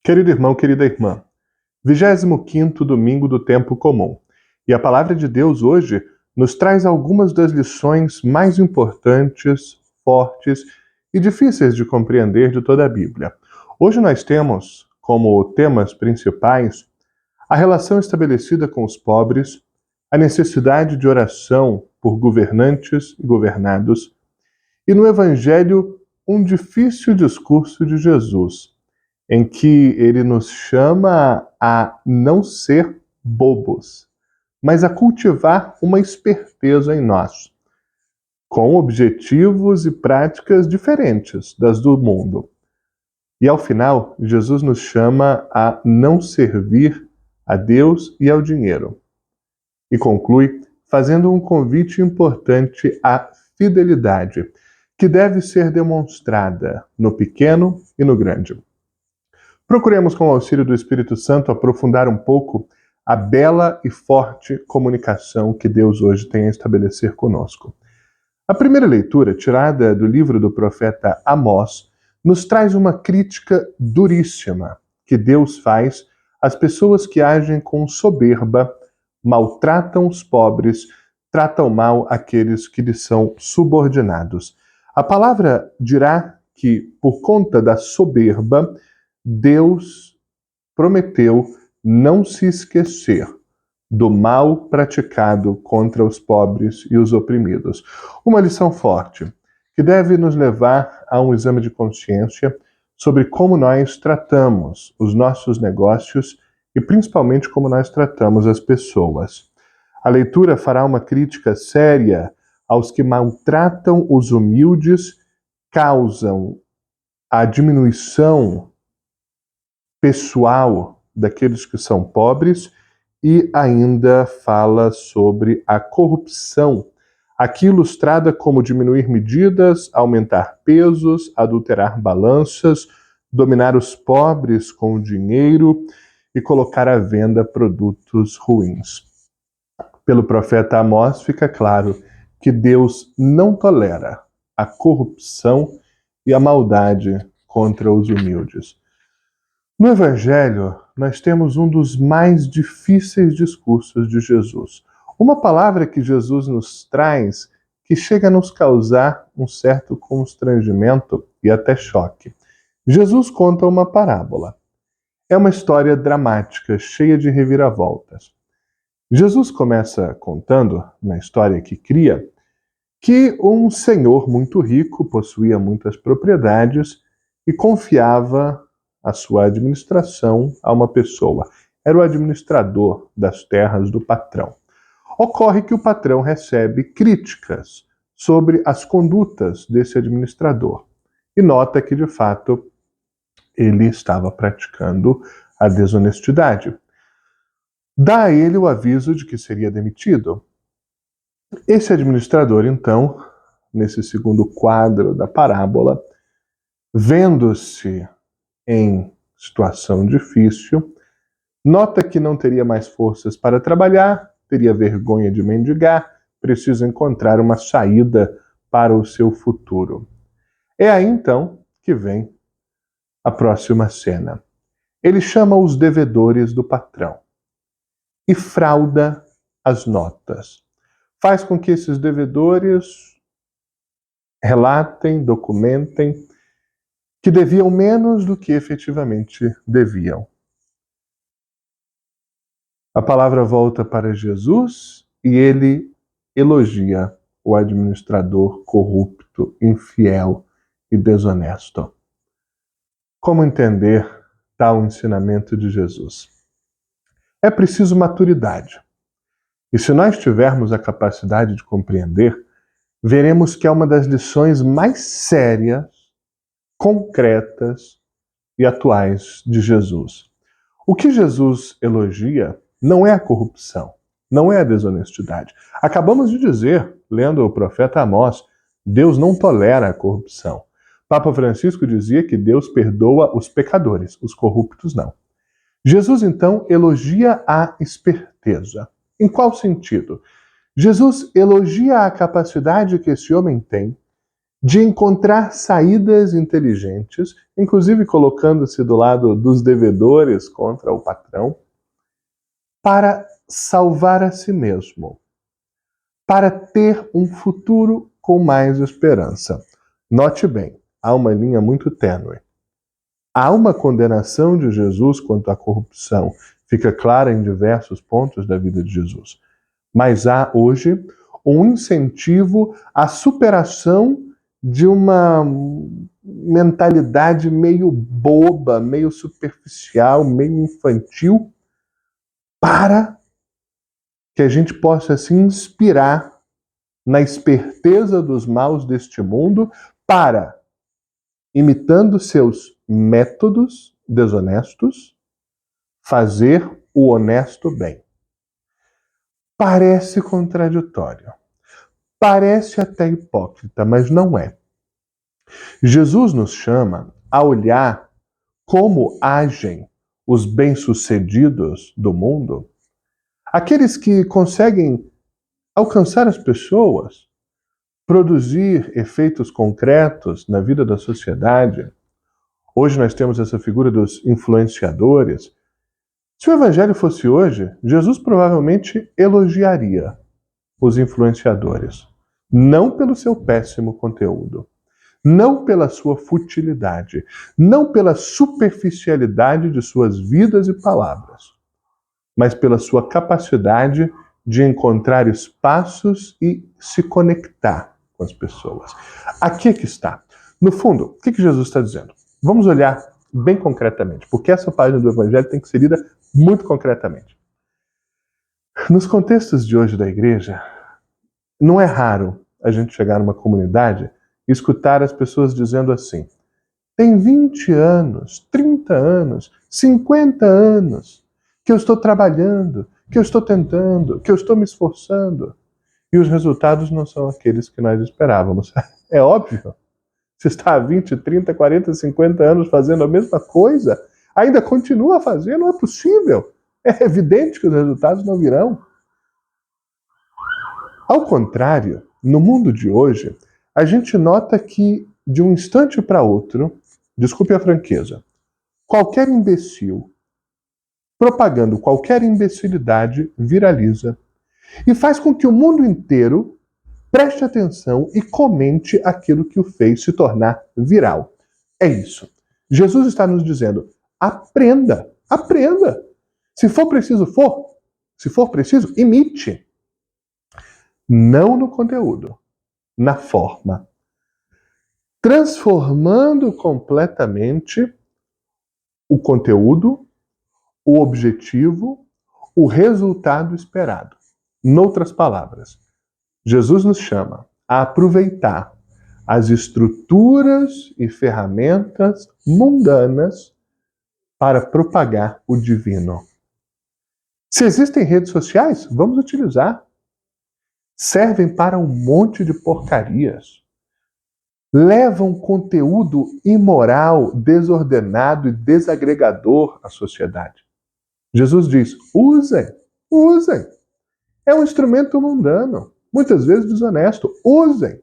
Querido irmão, querida irmã, 25º domingo do tempo comum. E a palavra de Deus hoje nos traz algumas das lições mais importantes, fortes e difíceis de compreender de toda a Bíblia. Hoje nós temos como temas principais a relação estabelecida com os pobres, a necessidade de oração por governantes e governados, e no Evangelho um difícil discurso de Jesus, em que ele nos chama a não ser bobos, mas a cultivar uma esperteza em nós, com objetivos e práticas diferentes das do mundo. E ao final, Jesus nos chama a não servir a Deus e ao dinheiro. E conclui fazendo um convite importante à fidelidade, que deve ser demonstrada no pequeno e no grande. Procuremos, com o auxílio do Espírito Santo, aprofundar um pouco a bela e forte comunicação que Deus hoje tem a estabelecer conosco. A primeira leitura, tirada do livro do profeta Amós, nos traz uma crítica duríssima que Deus faz às pessoas que agem com soberba, maltratam os pobres, tratam mal aqueles que lhes são subordinados. A palavra dirá que, por conta da soberba, Deus prometeu não se esquecer do mal praticado contra os pobres e os oprimidos. Uma lição forte, que deve nos levar a um exame de consciência sobre como nós tratamos os nossos negócios e principalmente como nós tratamos as pessoas. A leitura fará uma crítica séria aos que maltratam os humildes, causam a diminuição pessoal daqueles que são pobres e ainda fala sobre a corrupção, aqui ilustrada como diminuir medidas, aumentar pesos, adulterar balanças, dominar os pobres com o dinheiro e colocar à venda produtos ruins. Pelo profeta Amós fica claro que Deus não tolera a corrupção e a maldade contra os humildes. No Evangelho, nós temos um dos mais difíceis discursos de Jesus. Uma palavra que Jesus nos traz que chega a nos causar um certo constrangimento e até choque. Jesus conta uma parábola. É uma história dramática, cheia de reviravoltas. Jesus começa contando, na história que cria, que um senhor muito rico possuía muitas propriedades e confiava a sua administração a uma pessoa. Era o administrador das terras do patrão. Ocorre que o patrão recebe críticas sobre as condutas desse administrador e nota que, de fato, ele estava praticando a desonestidade. Dá a ele o aviso de que seria demitido. Esse administrador, então, nesse segundo quadro da parábola, vendo-se em situação difícil, nota que não teria mais forças para trabalhar, teria vergonha de mendigar, precisa encontrar uma saída para o seu futuro. É aí então que vem a próxima cena. Ele chama os devedores do patrão e frauda as notas. Faz com que esses devedores relatem, documentem que deviam menos do que efetivamente deviam. A palavra volta para Jesus e ele elogia o administrador corrupto, infiel e desonesto. Como entender tal ensinamento de Jesus? É preciso maturidade. E se nós tivermos a capacidade de compreender, veremos que é uma das lições mais sérias, concretas e atuais de Jesus. O que Jesus elogia não é a corrupção, não é a desonestidade. Acabamos de dizer, lendo o profeta Amós, Deus não tolera a corrupção. Papa Francisco dizia que Deus perdoa os pecadores, os corruptos não. Jesus, então, elogia a esperteza. Em qual sentido? Jesus elogia a capacidade que esse homem tem de encontrar saídas inteligentes, inclusive colocando-se do lado dos devedores contra o patrão, para salvar a si mesmo, para ter um futuro com mais esperança. Note bem, há uma linha muito tênue. Há uma condenação de Jesus quanto à corrupção, fica clara em diversos pontos da vida de Jesus. Mas há hoje um incentivo à superação de uma mentalidade meio boba, meio superficial, meio infantil, para que a gente possa se inspirar na esperteza dos maus deste mundo para, imitando seus métodos desonestos, fazer o honesto bem. Parece contraditório. Parece até hipócrita, mas não é. Jesus nos chama a olhar como agem os bem-sucedidos do mundo, aqueles que conseguem alcançar as pessoas, produzir efeitos concretos na vida da sociedade. Hoje nós temos essa figura dos influenciadores. Se o evangelho fosse hoje, Jesus provavelmente elogiaria os influenciadores, não pelo seu péssimo conteúdo, não pela sua futilidade, não pela superficialidade de suas vidas e palavras, mas pela sua capacidade de encontrar espaços e se conectar com as pessoas. Aqui é que está. No fundo, o que Jesus está dizendo? Vamos olhar bem concretamente, porque essa página do Evangelho tem que ser lida muito concretamente. Nos contextos de hoje da igreja, não é raro a gente chegar numa comunidade e escutar as pessoas dizendo assim: tem 20 anos, 30 anos, 50 anos que eu estou trabalhando, que eu estou tentando, que eu estou me esforçando. E os resultados não são aqueles que nós esperávamos. É óbvio. Se está há 20, 30, 40, 50 anos fazendo a mesma coisa, ainda continua a fazer, não é possível. É evidente que os resultados não virão. Ao contrário, no mundo de hoje, a gente nota que, de um instante para outro, desculpe a franqueza, qualquer imbecil propagando qualquer imbecilidade viraliza e faz com que o mundo inteiro preste atenção e comente aquilo que o fez se tornar viral. É isso. Jesus está nos dizendo: aprenda, aprenda. Se for preciso, imite. Não no conteúdo, na forma. Transformando completamente o conteúdo, o objetivo, o resultado esperado. Noutras palavras, Jesus nos chama a aproveitar as estruturas e ferramentas mundanas para propagar o divino. Se existem redes sociais, vamos utilizar. Servem para um monte de porcarias. Levam conteúdo imoral, desordenado e desagregador à sociedade. Jesus diz: usem, usem. É um instrumento mundano, muitas vezes desonesto. Usem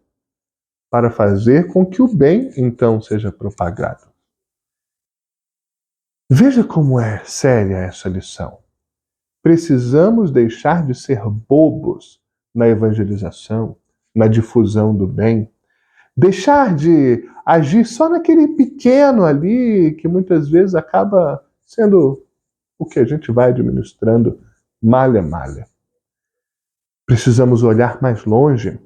para fazer com que o bem, então, seja propagado. Veja como é séria essa lição. Precisamos deixar de ser bobos na evangelização, na difusão do bem. Deixar de agir só naquele pequeno ali, que muitas vezes acaba sendo o que a gente vai administrando malha a malha. Precisamos olhar mais longe,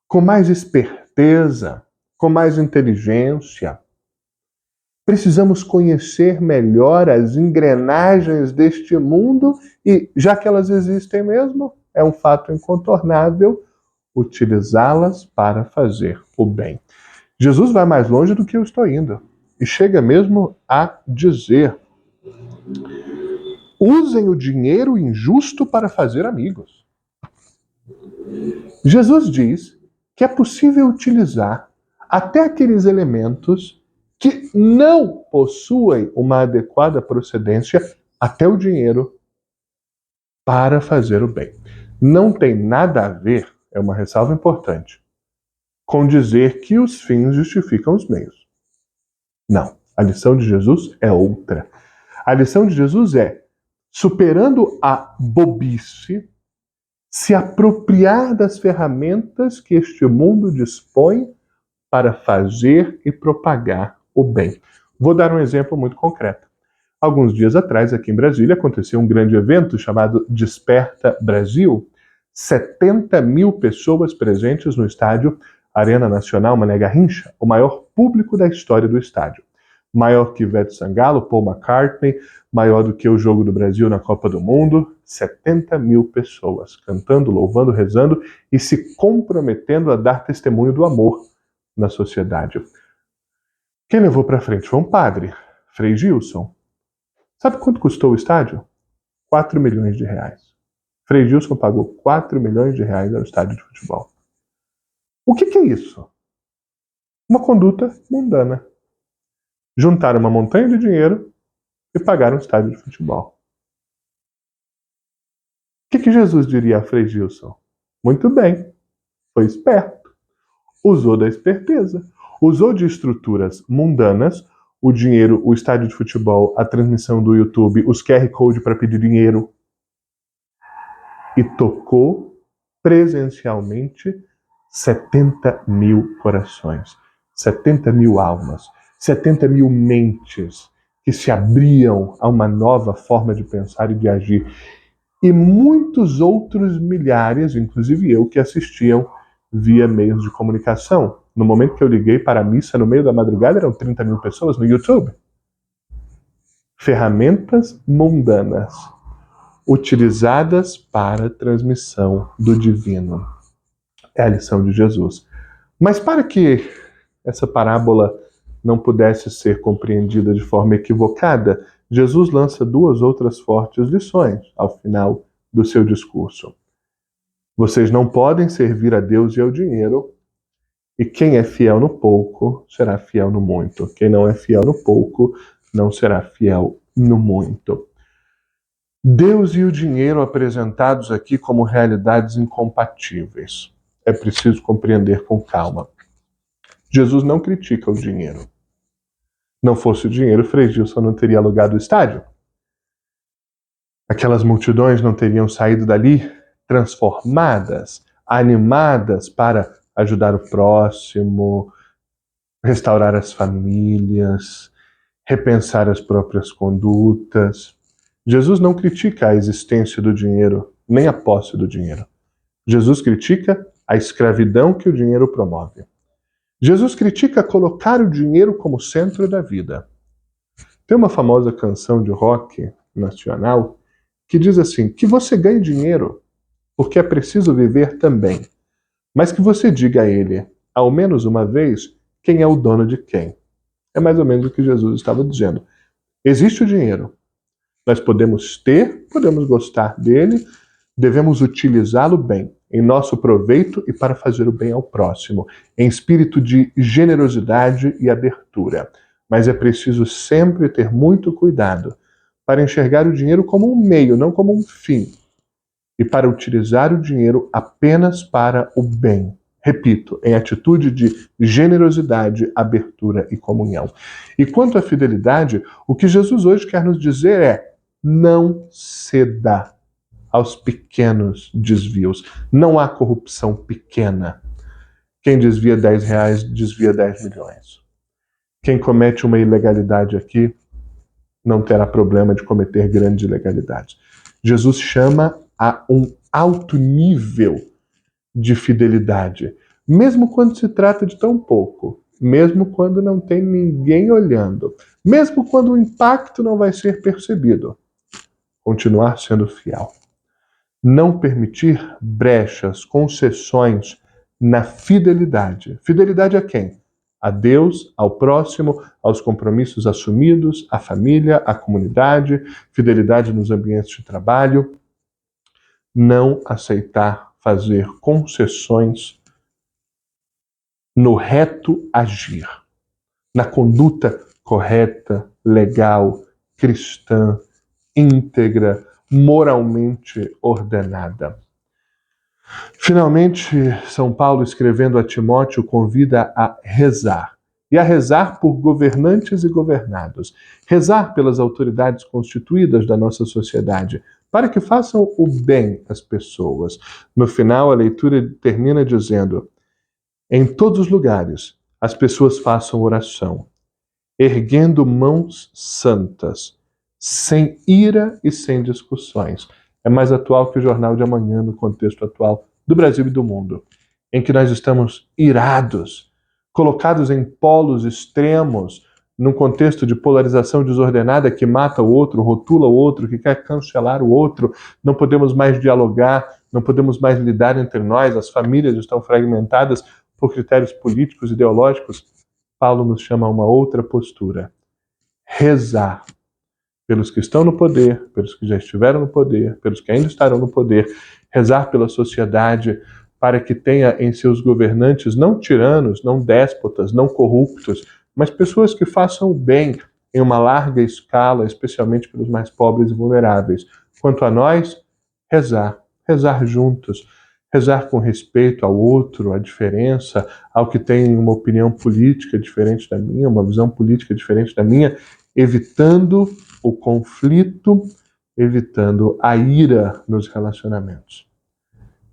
com mais esperteza, com mais inteligência. Precisamos conhecer melhor as engrenagens deste mundo e, já que elas existem mesmo, é um fato incontornável, utilizá-las para fazer o bem. Jesus vai mais longe do que eu estou indo e chega mesmo a dizer: usem o dinheiro injusto para fazer amigos. Jesus diz que é possível utilizar até aqueles elementos que não possuem uma adequada procedência, até o dinheiro, para fazer o bem. Não tem nada a ver, é uma ressalva importante, com dizer que os fins justificam os meios. Não, a lição de Jesus é outra. A lição de Jesus é, superando a bobice, se apropriar das ferramentas que este mundo dispõe para fazer e propagar o bem. Vou dar um exemplo muito concreto. Alguns dias atrás, aqui em Brasília, aconteceu um grande evento chamado Desperta Brasil. 70 mil pessoas presentes no estádio Arena Nacional Mané Garrincha, o maior público da história do estádio. Maior que Ivete Sangalo, Paul McCartney, maior do que o Jogo do Brasil na Copa do Mundo. 70 mil pessoas cantando, louvando, rezando e se comprometendo a dar testemunho do amor na sociedade. Quem levou para frente foi um padre, Frei Gilson. Sabe quanto custou o estádio? 4 milhões de reais. Frei Gilson pagou 4 milhões de reais ao estádio de futebol. O que é isso? Uma conduta mundana. Juntaram uma montanha de dinheiro e pagaram um estádio de futebol. O que Jesus diria a Frei Gilson? Muito bem, foi esperto. Usou da esperteza. Usou de estruturas mundanas, o dinheiro, o estádio de futebol, a transmissão do YouTube, os QR Code para pedir dinheiro, e tocou presencialmente 70 mil corações, 70 mil almas, 70 mil mentes que se abriam a uma nova forma de pensar e de agir. E muitos outros milhares, inclusive eu, que assistiam via meios de comunicação. No momento que eu liguei para a missa, no meio da madrugada, eram 30 mil pessoas no YouTube. Ferramentas mundanas utilizadas para a transmissão do divino. É a lição de Jesus. Mas para que essa parábola não pudesse ser compreendida de forma equivocada, Jesus lança duas outras fortes lições ao final do seu discurso. Vocês não podem servir a Deus e ao dinheiro, e quem é fiel no pouco será fiel no muito. Quem não é fiel no pouco não será fiel no muito. Deus e o dinheiro apresentados aqui como realidades incompatíveis. É preciso compreender com calma. Jesus não critica o dinheiro. Não fosse o dinheiro, Frei Gilson não teria alugado o estádio. Aquelas multidões não teriam saído dali transformadas, animadas para ajudar o próximo, restaurar as famílias, repensar as próprias condutas. Jesus não critica a existência do dinheiro, nem a posse do dinheiro. Jesus critica a escravidão que o dinheiro promove. Jesus critica colocar o dinheiro como centro da vida. Tem uma famosa canção de rock nacional que diz assim, que você ganhe dinheiro porque é preciso viver também, mas que você diga a ele, ao menos uma vez, quem é o dono de quem. É mais ou menos o que Jesus estava dizendo. Existe o dinheiro. Nós podemos ter, podemos gostar dele, devemos utilizá-lo bem, em nosso proveito e para fazer o bem ao próximo, em espírito de generosidade e abertura. Mas é preciso sempre ter muito cuidado para enxergar o dinheiro como um meio, não como um fim, e para utilizar o dinheiro apenas para o bem. Repito, em atitude de generosidade, abertura e comunhão. E quanto à fidelidade, o que Jesus hoje quer nos dizer é: não ceda aos pequenos desvios. Não há corrupção pequena. Quem desvia 10 reais, desvia 10 milhões. Quem comete uma ilegalidade aqui, não terá problema de cometer grandes ilegalidades. Jesus chama a um alto nível de fidelidade, mesmo quando se trata de tão pouco, mesmo quando não tem ninguém olhando, mesmo quando o impacto não vai ser percebido. Continuar sendo fiel. Não permitir brechas, concessões na fidelidade. Fidelidade a quem? A Deus, ao próximo, aos compromissos assumidos, à família, à comunidade, fidelidade nos ambientes de trabalho. Não aceitar fazer concessões no reto agir, na conduta correta, legal, cristã, íntegra, moralmente ordenada. Finalmente, São Paulo, escrevendo a Timóteo, convida a rezar. E a rezar por governantes e governados. Rezar pelas autoridades constituídas da nossa sociedade, para que façam o bem às pessoas. No final, a leitura termina dizendo: em todos os lugares, as pessoas façam oração, erguendo mãos santas, sem ira e sem discussões. É mais atual que o Jornal de Amanhã no contexto atual do Brasil e do mundo, em que nós estamos irados, colocados em polos extremos, num contexto de polarização desordenada que mata o outro, rotula o outro, que quer cancelar o outro. Não podemos mais dialogar, não podemos mais lidar entre nós, as famílias estão fragmentadas por critérios políticos, ideológicos. Paulo nos chama a uma outra postura: rezar pelos que estão no poder, pelos que já estiveram no poder, pelos que ainda estarão no poder, rezar pela sociedade para que tenha em seus governantes não tiranos, não déspotas, não corruptos, mas pessoas que façam o bem em uma larga escala, especialmente pelos mais pobres e vulneráveis. Quanto a nós, rezar juntos, rezar com respeito ao outro, à diferença, ao que tem uma opinião política diferente da minha, uma visão política diferente da minha, evitando o conflito, evitando a ira nos relacionamentos.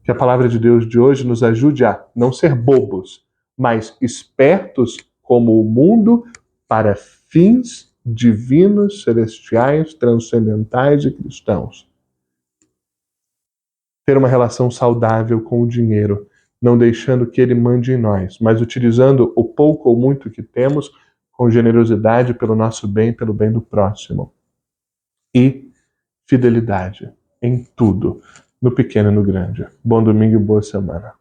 Que a palavra de Deus de hoje nos ajude a não ser bobos, mas espertos como o mundo para fins divinos, celestiais, transcendentais e cristãos. Ter uma relação saudável com o dinheiro, não deixando que ele mande em nós, mas utilizando o pouco ou muito que temos com generosidade pelo nosso bem, pelo bem do próximo. E fidelidade em tudo, no pequeno e no grande. Bom domingo e boa semana.